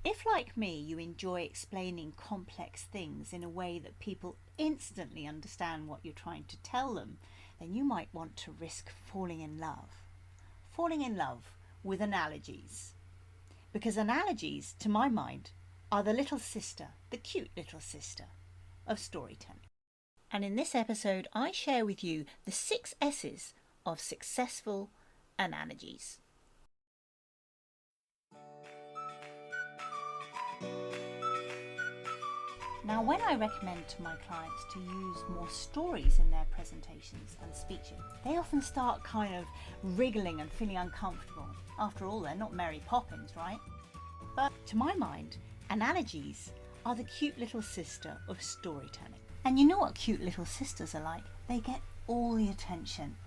If, like me, you enjoy explaining complex things in a way that people instantly understand what you're trying to tell them, then you might want to risk falling in love. Falling in love with analogies. Because analogies, to my mind, are the little sister, the cute little sister of storytelling. And in this episode, I share with you the 6 S's of successful analogies. Now, when I recommend to my clients to use more stories in their presentations and speeches, they often start kind of wriggling and feeling uncomfortable. After all, they're not Mary Poppins, right? But to my mind, analogies are the cute little sister of storytelling. And you know what cute little sisters are like? They get all the attention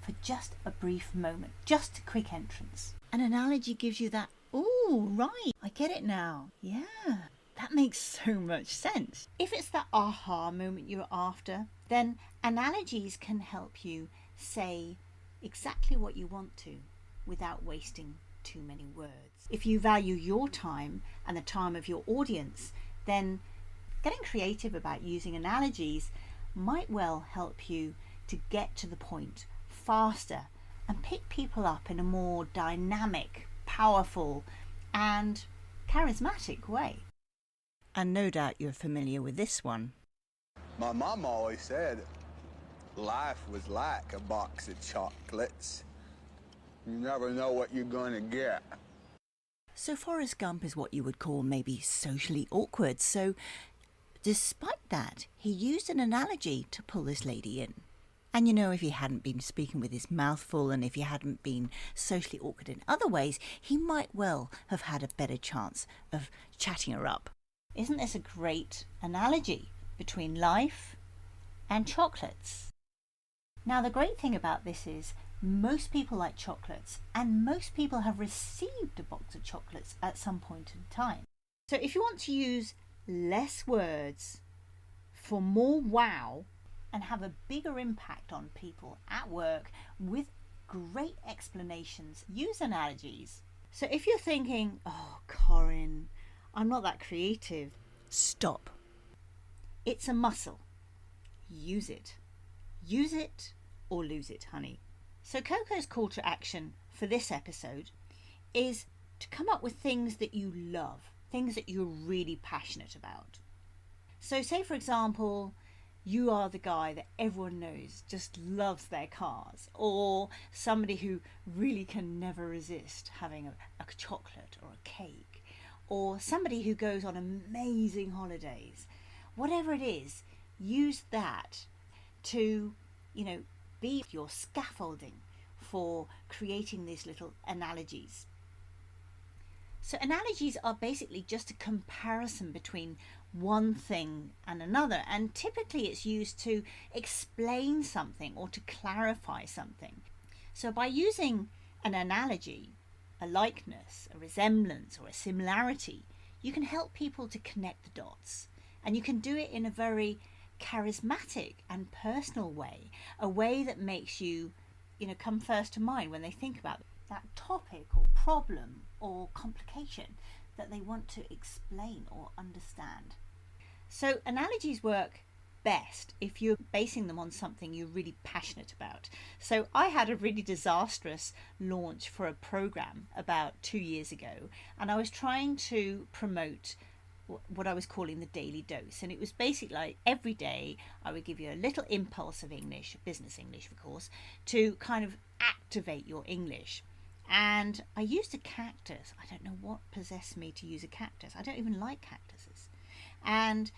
for just a brief moment, just a quick entrance. An analogy gives you that, "Ooh, right, I get it now. Yeah. That makes so much sense." If it's that aha moment you're after, then analogies can help you say exactly what you want to without wasting too many words. If you value your time and the time of your audience, then getting creative about using analogies might well help you to get to the point faster and pick people up in a more dynamic, powerful, and charismatic way. And no doubt you're familiar with this one. My mom always said life was like a box of chocolates. You never know what you're going to get. So Forrest Gump is what you would call maybe socially awkward. So despite that, he used an analogy to pull this lady in. And you know, if he hadn't been speaking with his mouth full and if he hadn't been socially awkward in other ways, he might well have had a better chance of chatting her up. Isn't this a great analogy between life and chocolates? Now, the great thing about this is most people like chocolates, and most people have received a box of chocolates at some point in time. So if you want to use less words for more wow and have a bigger impact on people at work with great explanations, use analogies. So if you're thinking, "Oh, Corinne, I'm not that creative," stop. It's a muscle. Use it. Use it or lose it, honey. So Coco's call to action for this episode is to come up with things that you love, things that you're really passionate about. So say, for example, you are the guy that everyone knows just loves their cars, or somebody who really can never resist having a chocolate or a cake, or somebody who goes on amazing holidays. Whatever it is, use that to, be your scaffolding for creating these little analogies. So analogies are basically just a comparison between one thing and another, and typically it's used to explain something or to clarify something. So by using an analogy, a likeness, a resemblance, or a similarity, you can help people to connect the dots. And you can do it in a very charismatic and personal way, a way that makes you, come first to mind when they think about that topic or problem or complication that they want to explain or understand. So analogies work best if you're basing them on something you're really passionate about. So I had a really disastrous launch for a program about 2 years ago, and I was trying to promote what I was calling the daily dose, and it was basically like every day I would give you a little impulse of English, business English of course, to kind of activate your English. And I used a cactus. I don't know what possessed me to use a cactus. I don't even like cactuses. And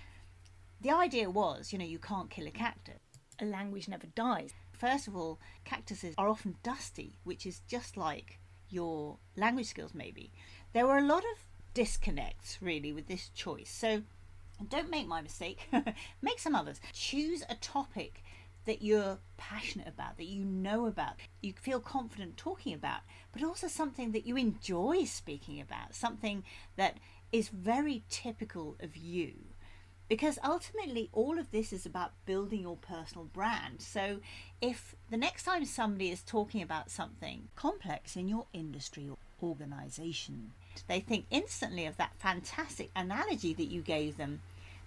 the idea was, you can't kill a cactus. A language never dies. First of all, cactuses are often dusty, which is just like your language skills maybe. There were a lot of disconnects really with this choice. So don't make my mistake. Make some others. Choose a topic that you're passionate about, that you know about, you feel confident talking about, but also something that you enjoy speaking about, something that is very typical of you. Because ultimately all of this is about building your personal brand. So if the next time somebody is talking about something complex in your industry or organization, it, they think instantly of that fantastic analogy that you gave them,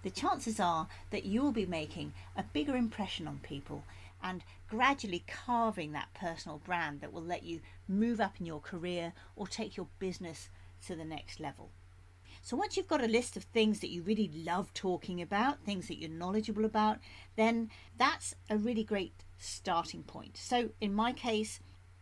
the chances are that you will be making a bigger impression on people and gradually carving that personal brand that will let you move up in your career or take your business to the next level. So once you've got a list of things that you really love talking about, things that you're knowledgeable about, then that's a really great starting point. So in my case,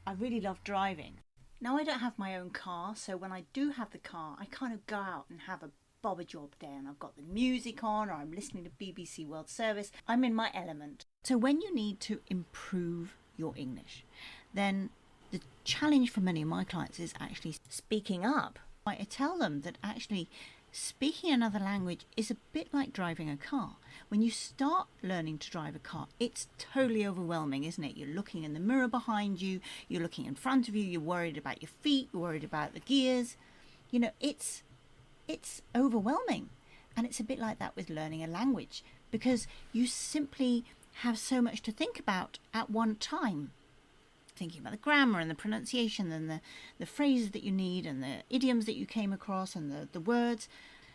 I really love driving. Now, I don't have my own car, so when I do have the car, I kind of go out and have a bob a job day, and I've got the music on, or I'm listening to BBC World Service. I'm in my element. So when you need to improve your English, then the challenge for many of my clients is actually speaking up. I tell them that actually speaking another language is a bit like driving a car. When you start learning to drive a car, it's totally overwhelming, isn't it? You're looking in the mirror behind you, you're looking in front of you, you're worried about your feet, you're worried about the gears. You know, it's overwhelming. And it's a bit like that with learning a language, because you simply have so much to think about at one time. Thinking about the grammar and the pronunciation and the phrases that you need and the idioms that you came across and the words.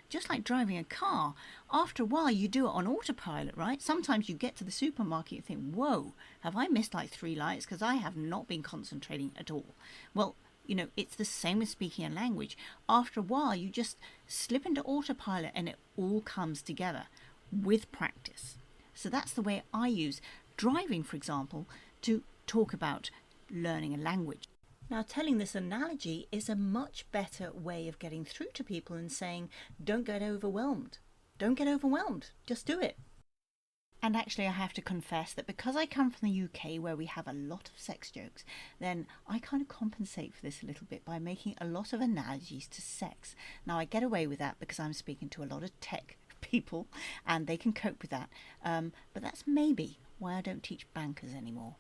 Just like driving a car, after a while you do it on autopilot, right? Sometimes you get to the supermarket and think, whoa, have I missed like 3 lights because I have not been concentrating at all? Well, you know, it's the same with speaking a language. After a while, you just slip into autopilot and it all comes together with practice. So that's the way I use driving, for example, to talk about learning a language. Now, telling this analogy is a much better way of getting through to people and saying, don't get overwhelmed. Don't get overwhelmed. Just do it. And actually, I have to confess that because I come from the UK where we have a lot of sex jokes, then I kind of compensate for this a little bit by making a lot of analogies to sex. Now, I get away with that because I'm speaking to a lot of tech people and they can cope with that. But that's maybe why I don't teach bankers anymore.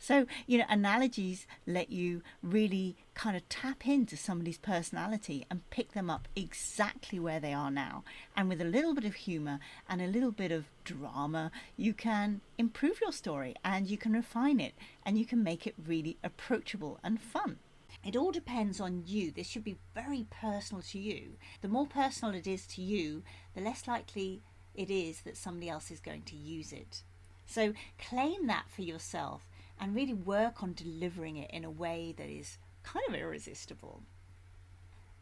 So, you know, analogies let you really kind of tap into somebody's personality and pick them up exactly where they are now. And with a little bit of humour and a little bit of drama, you can improve your story and you can refine it and you can make it really approachable and fun. It all depends on you. This should be very personal to you. The more personal it is to you, the less likely it is that somebody else is going to use it. So claim that for yourself and really work on delivering it in a way that is kind of irresistible.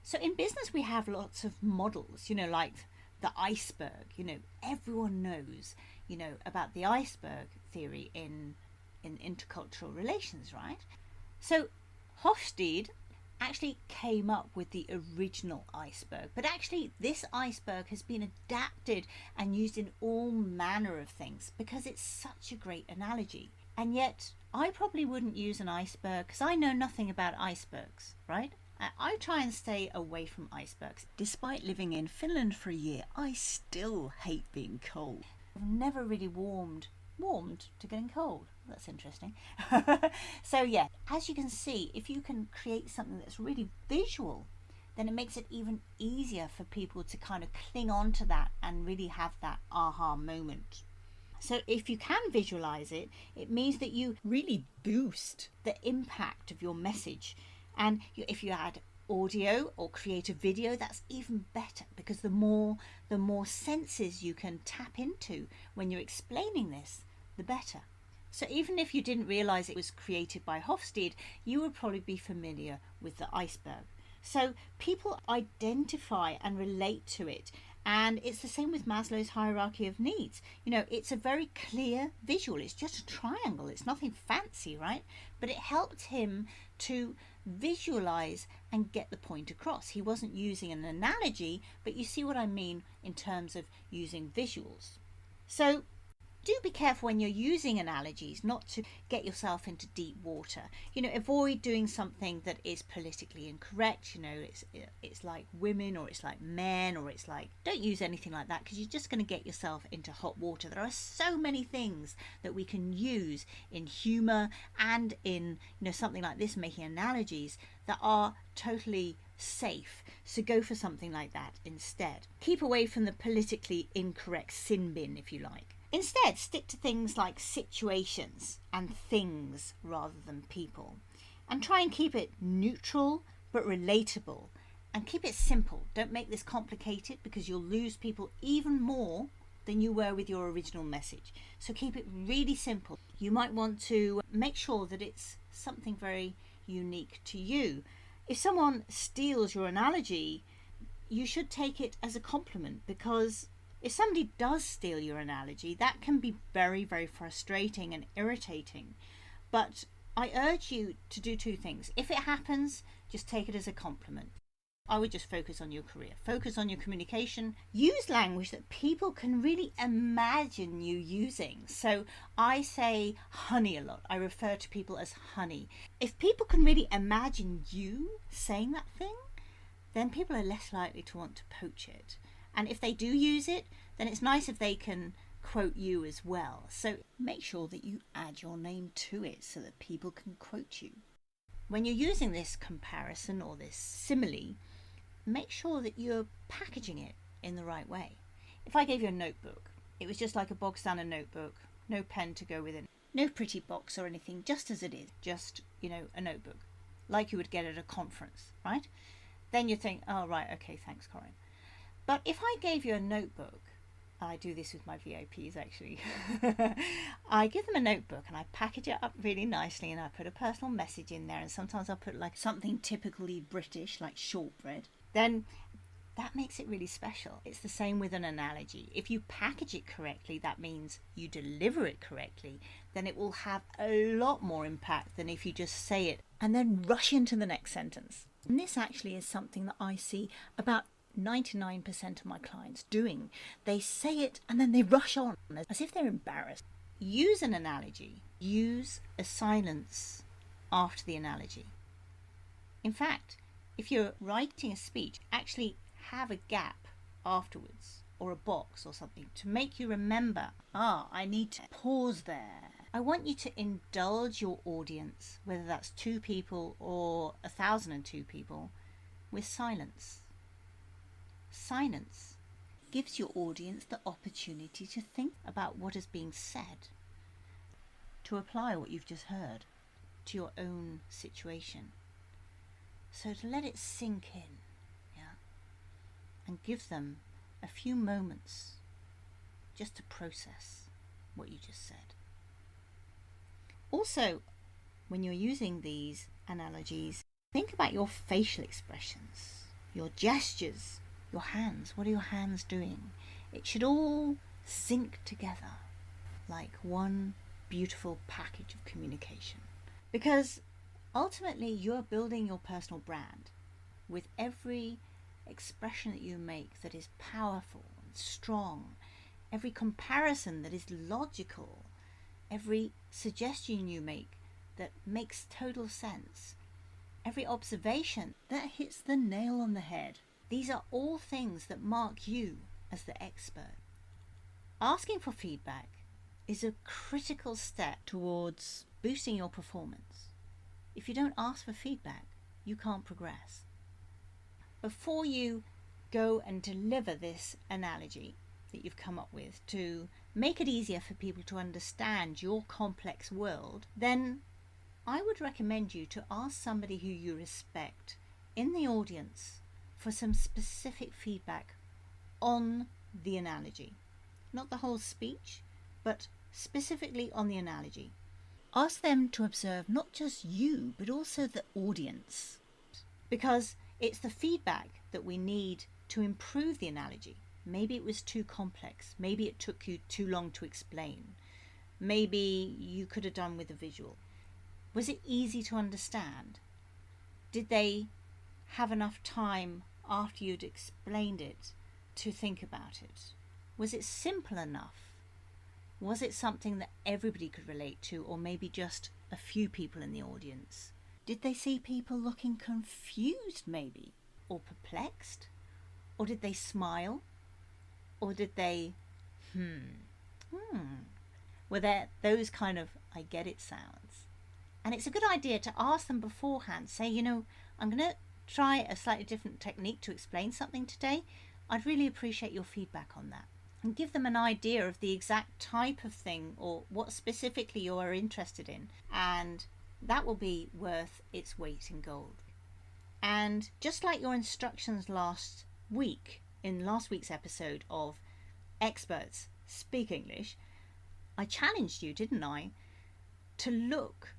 So in business, we have lots of models, you know, like the iceberg. You know, everyone knows, you know, about the iceberg theory in intercultural relations, right? So Hofstede actually came up with the original iceberg, but actually this iceberg has been adapted and used in all manner of things because it's such a great analogy. And yet I probably wouldn't use an iceberg because I know nothing about icebergs, right? I try and stay away from icebergs. Despite living in Finland for a year, I still hate being cold. I've never really warmed to getting cold. That's interesting. So yeah, as you can see, if you can create something that's really visual, then it makes it even easier for people to kind of cling on to that and really have that aha moment. So if you can visualize it, it means that you really boost the impact of your message. And if you add audio or create a video, that's even better, because the more senses you can tap into when you're explaining this, the better. So even if you didn't realize it was created by Hofstede, you would probably be familiar with the iceberg. So people identify and relate to it. And it's the same with Maslow's hierarchy of needs. You know, it's a very clear visual. It's just a triangle. It's nothing fancy, right? But it helped him to visualize and get the point across. He wasn't using an analogy, but you see what I mean in terms of using visuals. So do be careful when you're using analogies not to get yourself into deep water. You know, avoid doing something that is politically incorrect. You know, it's like women, or it's like men, or it's like, don't use anything like that, because you're just going to get yourself into hot water. There are so many things that we can use in humor and in, you know, something like this, making analogies, that are totally safe. So go for something like that instead. Keep away from the politically incorrect sin bin, if you like. Instead, stick to things like situations and things rather than people. And try and keep it neutral, but relatable. And keep it simple. Don't make this complicated because you'll lose people even more than you were with your original message. So keep it really simple. You might want to make sure that it's something very unique to you. If someone steals your analogy, you should take it as a compliment, because if somebody does steal your analogy, that can be very, very frustrating and irritating. But I urge you to do two things. If it happens, just take it as a compliment. I would just focus on your career, focus on your communication, use language that people can really imagine you using. So I say honey a lot. I refer to people as honey. If people can really imagine you saying that thing, then people are less likely to want to poach it. And if they do use it, then it's nice if they can quote you as well. So make sure that you add your name to it so that people can quote you. When you're using this comparison or this simile, make sure that you're packaging it in the right way. If I gave you a notebook, it was just like a bog standard notebook, no pen to go with it, no pretty box or anything, just as it is, just, a notebook, like you would get at a conference, right? Then you think, oh, right, okay, thanks, Corinne. But if I gave you a notebook, I do this with my VIPs actually, I give them a notebook and I package it up really nicely and I put a personal message in there, and sometimes I'll put like something typically British, like shortbread. Then that makes it really special. It's the same with an analogy. If you package it correctly, that means you deliver it correctly, then it will have a lot more impact than if you just say it and then rush into the next sentence. And this actually is something that I see about 99% of my clients doing. They say it and then they rush on as if they're embarrassed. Use an analogy. Use a silence after the analogy. In fact, if you're writing a speech, actually have a gap afterwards or a box or something to make you remember, I need to pause there. I want you to indulge your audience, whether that's 2 people or 1,002 people, with silence. Silence gives your audience the opportunity to think about what is being said, to apply what you've just heard to your own situation. So to let it sink in, and give them a few moments just to process what you just said. Also, when you're using these analogies, think about your facial expressions, your gestures, your hands. What are your hands doing? It should all sync together like one beautiful package of communication. Because ultimately, you're building your personal brand with every expression that you make that is powerful and strong, every comparison that is logical, every suggestion you make that makes total sense, every observation that hits the nail on the head. These are all things that mark you as the expert. Asking for feedback is a critical step towards boosting your performance. If you don't ask for feedback, you can't progress. Before you go and deliver this analogy that you've come up with to make it easier for people to understand your complex world, then I would recommend you to ask somebody who you respect in the audience for some specific feedback on the analogy. Not the whole speech, but specifically on the analogy. Ask them to observe not just you, but also the audience. Because it's the feedback that we need to improve the analogy. Maybe it was too complex. Maybe it took you too long to explain. Maybe you could have done with a visual. Was it easy to understand? Did they have enough time after you'd explained it to think about it? Was it simple enough? Was it something that everybody could relate to, or maybe just a few people in the audience? Did they see people looking confused maybe, or perplexed? Or did they smile? Or did they, Were there those kind of I get it sounds? And it's a good idea to ask them beforehand, say, I'm going to try a slightly different technique to explain something today. I'd really appreciate your feedback on that. And give them an idea of the exact type of thing or what specifically you are interested in. And that will be worth its weight in gold. And just like your instructions last week, in last week's episode of Experts Speak English, I challenged you, didn't I, to look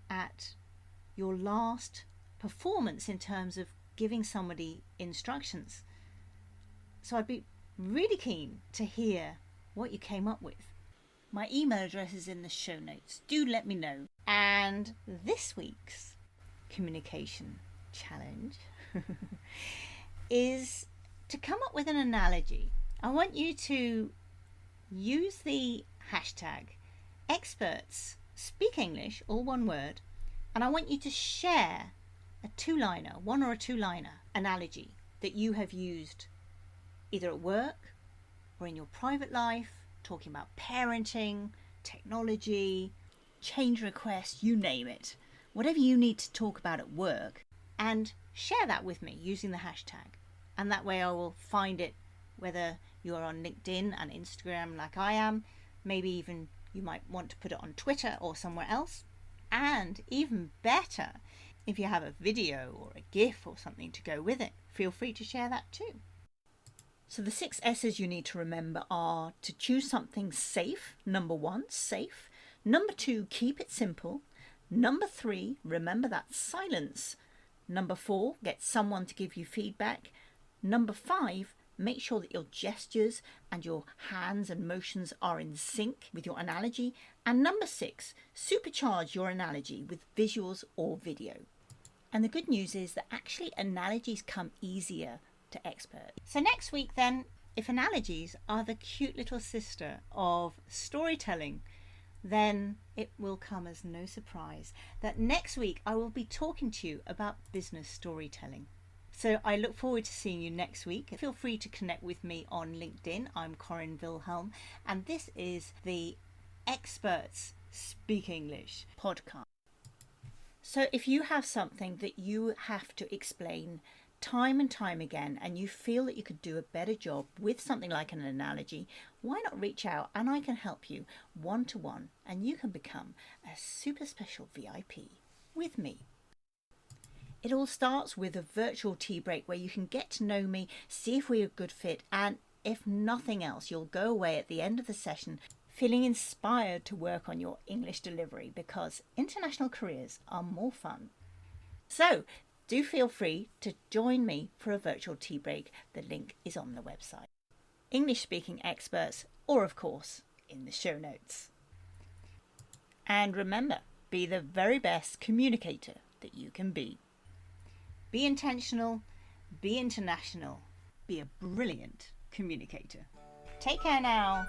at your last performance in terms of giving somebody instructions. So I'd be really keen to hear what you came up with. My email address is in the show notes. Do let me know. And this week's communication challenge is to come up with an analogy. I want you to use the hashtag Experts Speak English, all one word, and I want you to share a two-liner, one or a two-liner analogy that you have used either at work or in your private life, talking about parenting, technology, change requests, you name it. Whatever you need to talk about at work, and share that with me using the hashtag. And that way I will find it, whether you're on LinkedIn and Instagram like I am, maybe even you might want to put it on Twitter or somewhere else. And even better, if you have a video or a GIF or something to go with it, feel free to share that too. So the 6 S's you need to remember are to choose something safe. Number 1, safe. Number 2, keep it simple. Number 3, remember that silence. Number 4, get someone to give you feedback. Number 5, make sure that your gestures and your hands and motions are in sync with your analogy. And number 6, supercharge your analogy with visuals or video. And the good news is that actually analogies come easier to experts. So next week then, if analogies are the cute little sister of storytelling, then it will come as no surprise that next week I will be talking to you about business storytelling. So I look forward to seeing you next week. Feel free to connect with me on LinkedIn. I'm Corinne Wilhelm, and this is the Experts Speak English podcast. So if you have something that you have to explain time and time again, and you feel that you could do a better job with something like an analogy, why not reach out and I can help you one-to-one, and you can become a super special VIP with me. It all starts with a virtual tea break where you can get to know me, see if we're a good fit, and if nothing else, you'll go away at the end of the session feeling inspired to work on your English delivery, because international careers are more fun. So do feel free to join me for a virtual tea break. The link is on the website. English speaking experts, or of course, in the show notes. And remember, be the very best communicator that you can be. Be intentional, be international, be a brilliant communicator. Take care now.